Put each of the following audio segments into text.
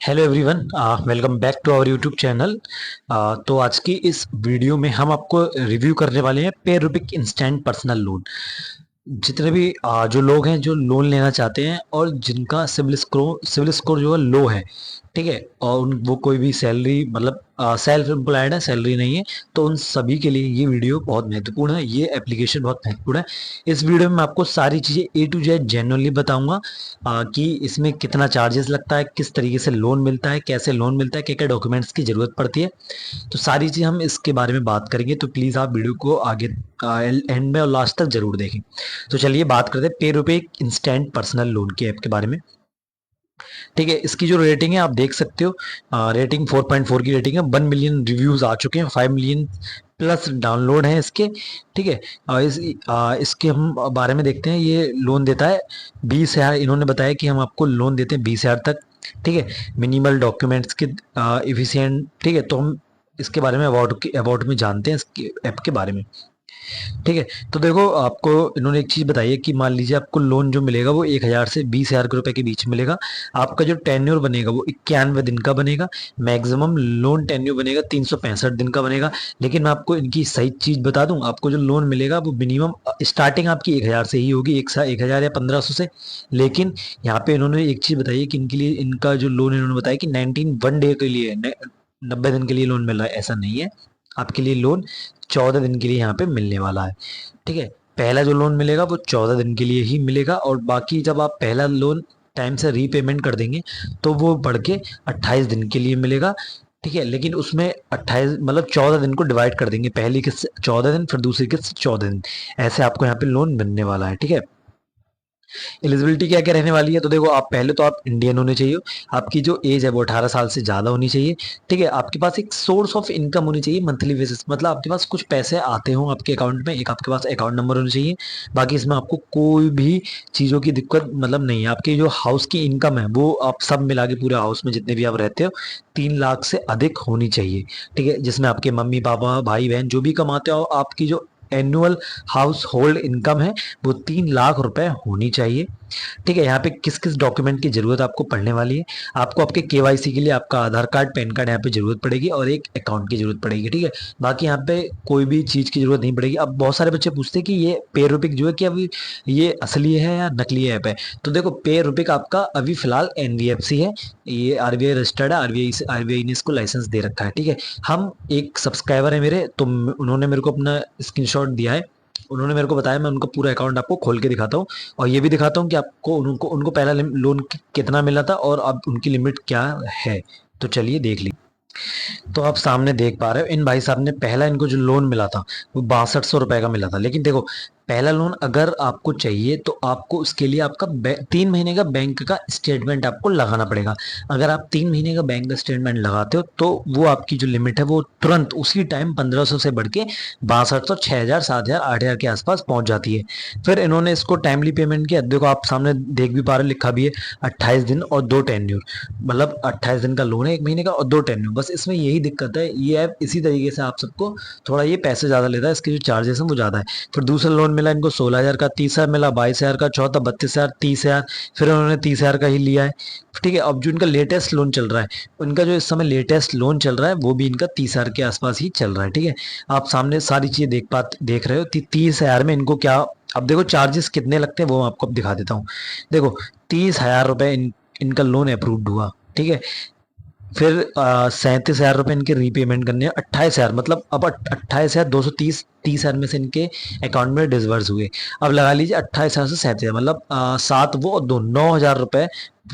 Hello everyone, welcome back to our YouTube channel. तो आज की इस वीडियो में हम आपको रिव्यू करने वाले हैं पे रुपिक इंस्टेंट पर्सनल लोन। जितने भी जो लोग हैं जो लोन लेना चाहते हैं और जिनका सिविल स्कोर जो है लो है, ठीक है, और वो कोई भी सैलरी मतलब सेल्फ एम्प्लॉयड है, सैलरी नहीं है, तो उन सभी के लिए ये वीडियो बहुत महत्वपूर्ण है, ये एप्लीकेशन बहुत महत्वपूर्ण है। इस वीडियो में मैं आपको सारी चीज़ें ए टू जेड जेन्युइनली बताऊंगा कि इसमें कितना चार्जेस लगता है, किस तरीके से लोन मिलता है, कैसे लोन मिलता है, क्या क्या डॉक्यूमेंट्स की ज़रूरत पड़ती है। तो सारी चीज़ हम इसके बारे में बात करेंगे, तो प्लीज़ आप वीडियो को आगे एंड में और लास्ट तक जरूर देखें। तो चलिए बात करते हैं पे रुपए इंस्टेंट पर्सनल लोन की ऐप के बारे में। ठीक है, इसकी जो रेटिंग है आप देख सकते हो, रेटिंग 4.4 की रेटिंग है। 1 मिलियन रिव्यूज आ चुके हैं, 5 मिलियन प्लस डाउनलोड है इसके। ठीक है, इसके हम बारे में देखते हैं। ये लोन देता है 20,000, इन्होंने बताया कि हम आपको लोन देते हैं 20,000 तक। ठीक है, मिनिमल डॉक्यूमेंट्स के इफिशिएंट। ठीक है, तो हम इसके बारे में अबाउट में जानते हैं इसके ऐप के बारे में। ठीक है, तो देखो आपको इन्होंने एक चीज़ बताई है कि मान लीजिए आपको लोन जो मिलेगा वो 1,000 से 20,000 रुपए के बीच मिलेगा। आपका जो टेन्योर बनेगा वो 91 दिन का बनेगा। मैक्सिमम लोन टेन्योर बनेगा 365 दिन का बनेगा। लेकिन मैं आपको इनकी सही चीज़ बता दूं, आपको जो लोन मिलेगा वो मिनिमम स्टार्टिंग आपकी 1,000 से ही होगी, 1,000 या 1,500 से। लेकिन यहाँ पे इन्होंने एक चीज़ बताई है कि इनके लिए इनका जो लोन इन्होंने बताया कि 91 डे के लिए 90 दिन के लिए लोन मिल रहा है, ऐसा नहीं है। आपके लिए लोन 14 दिन के लिए यहाँ पे मिलने वाला है। ठीक है, पहला जो लोन मिलेगा वो 14 दिन के लिए ही मिलेगा, और बाकी जब आप पहला लोन टाइम से रीपेमेंट कर देंगे तो वो बढ़ के 28 दिन के लिए मिलेगा। ठीक है, लेकिन उसमें 28 मतलब 14 दिन को डिवाइड कर देंगे, पहली किस्त 14 दिन, फिर दूसरी किस्त 14 दिन, ऐसे आपको यहाँ पे लोन मिलने वाला है। ठीक है, एलिजिबिलिटी क्या क्या रहने वाली है, तो देखो आप पहले तो आप इंडियन होने चाहिए, आपकी जो एज है वो 18 साल से ज़्यादा होनी चाहिए। ठीक है, आपके पास एक सोर्स ऑफ इनकम होनी चाहिए मंथली बेसिस, मतलब आपके पास कुछ पैसे आते हो आपके अकाउंट में, एक आपके पास अकाउंट नंबर होना चाहिए। बाकी इसमें आपको कोई भी चीज़ों की दिक्कत मतलब नहीं है। आपकी जो हाउस की इनकम है वो आप सब मिला के पूरे हाउस में जितने भी आप रहते हो 3 लाख से अधिक होनी चाहिए। ठीक है, जिसमें आपके मम्मी पापा भाई बहन जो भी कमाते हो, आपकी जो एनुअल हाउस होल्ड इनकम है वो 3 लाख रुपए होनी चाहिए। ठीक है, यहाँ पे किस किस डॉक्यूमेंट की जरूरत आपको पड़ने वाली है। आपको आपके केवाईसी के लिए आपका आधार कार्ड पैन कार्ड यहाँ पे जरूरत पड़ेगी, और एक अकाउंट की जरूरत पड़ेगी। ठीक है, बाकी यहाँ पे कोई भी चीज़ की जरूरत नहीं पड़ेगी। अब बहुत सारे बच्चे पूछते हैं कि ये पे रुपिक जो है कि अभी ये असली है या नकली ऐप है। तो देखो पे रुपिक आपका अभी फिलहाल एनबीएफसी है, ये आरबीआई रजिस्टर्ड है, आरबीआई ने इसको लाइसेंस दे रखा है। ठीक है, हम एक सब्सक्राइबर है मेरे, तो उन्होंने मेरे को अपना स्क्रीनशॉट दिया है, उन्होंने मेरे को बताया, मैं उनका पूरा अकाउंट आपको खोल के दिखाता हूँ, और ये भी दिखाता हूँ कि आपको उनको उनको पहला लोन कितना मिला था और अब उनकी लिमिट क्या है। तो चलिए देख लीजिए। तो आप सामने देख पा रहे हो, इन भाई साहब ने पहला इनको जो लोन मिला था वो 6200 रुपए का मिला था। लेकिन देखो, पहला लोन अगर आपको चाहिए तो आपको उसके लिए आपका 3 महीने का बैंक का स्टेटमेंट आपको लगाना पड़ेगा। अगर आप 3 महीने का बैंक का स्टेटमेंट लगाते हो तो वो आपकी जो लिमिट है वो तुरंत उसी टाइम 1500 से बढ़ के 6200, 6000, 7000, 8000 के आसपास पहुंच जाती है। फिर इन्होंने इसको टाइमली पेमेंट किया, देखो आप सामने देख भी पा रहे, लिखा भी है 28 दिन और 2 टेन्योर, मतलब 28 दिन का लोन है, 1 महीने का, और 2 टेन्योर। बस इसमें यही दिक्कत है, ये ऐप इसी तरीके से आप सबको थोड़ा ये पैसे ज़्यादा लेता है, इसके जो चार्जेस हैं वो ज़्यादा है। फिर दूसरा लोन मिला इनको 16,000 का, तीसरा मिला 22,000 का, चौथा 32,000, 30,000, फिर उन्होंने 30,000 का ही लिया है। ठीक है, अब जो इनका लेटेस्ट लोन चल रहा है, उनका जो इस समय लेटेस्ट लोन चल रहा है वो भी इनका 30,000 के आसपास ही चल रहा है। ठीक है, आप सामने सारी चीज़ें देख रहे हो। 30,000 में इनको क्या, अब देखो चार्जेस कितने लगते हैं वो मैं आपको अब दिखा देता हूँ। देखो 30,000 रुपये इनका लोन अप्रूव्ड हुआ। ठीक है, फिर 37,000 रुपये इनके रीपेमेंट करने हैं, 28,000, मतलब अब 28,230, 30,000 में से इनके अकाउंट में डिसवर्स हुए। अब लगा लीजिए 28,000 से 37,000, मतलब 7 वो और 9,000 रुपये,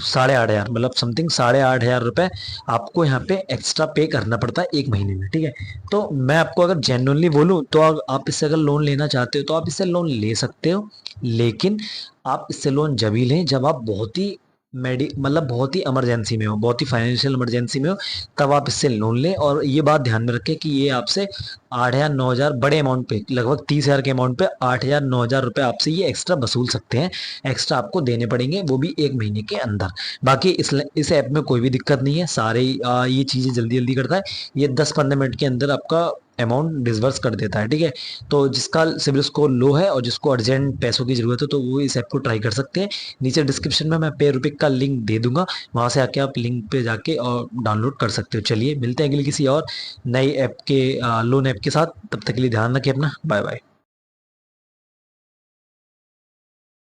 8,500, मतलब समथिंग 8,500 रुपये आपको यहाँ पे एक्स्ट्रा पे करना पड़ता है 1 महीने में। ठीक है, तो मैं आपको अगर जेन्युइनली बोलूँ तो आप इससे अगर लोन लेना चाहते हो तो आप इससे लोन ले सकते हो। लेकिन आप इससे लोन जब ही लें जब आप बहुत ही मतलब बहुत ही इमरजेंसी में हो, बहुत ही फाइनेंशियल इमरजेंसी में हो, तब आप इससे लोन लें। और ये बात ध्यान में रखें कि ये आपसे 8,000, 9,000 बड़े अमाउंट पे, लगभग 30,000 के अमाउंट पे 8,000, 9,000 रुपये आपसे ये एक्स्ट्रा वसूल सकते हैं। एक्स्ट्रा आपको देने पड़ेंगे, वो भी 1 महीने के अंदर। बाकी इस ऐप में कोई भी दिक्कत नहीं है, सारे ये चीज़ें जल्दी जल्दी करता है। ये 10-15 मिनट के अंदर आपका अमाउंट डिसबर्स कर देता है। ठीक है, तो जिसका सिबिल स्कोर लो है और जिसको अर्जेंट पैसों की ज़रूरत है तो वो इस ऐप को ट्राई कर सकते हैं। नीचे डिस्क्रिप्शन में मैं पेरुपिक का लिंक दे दूंगा, वहाँ से आके आप लिंक पे जाके और डाउनलोड कर सकते हो। चलिए मिलते हैं अगली किसी और नई ऐप के लोन ऐप के साथ, तब तक के लिए ध्यान रखें अपना। Bye bye.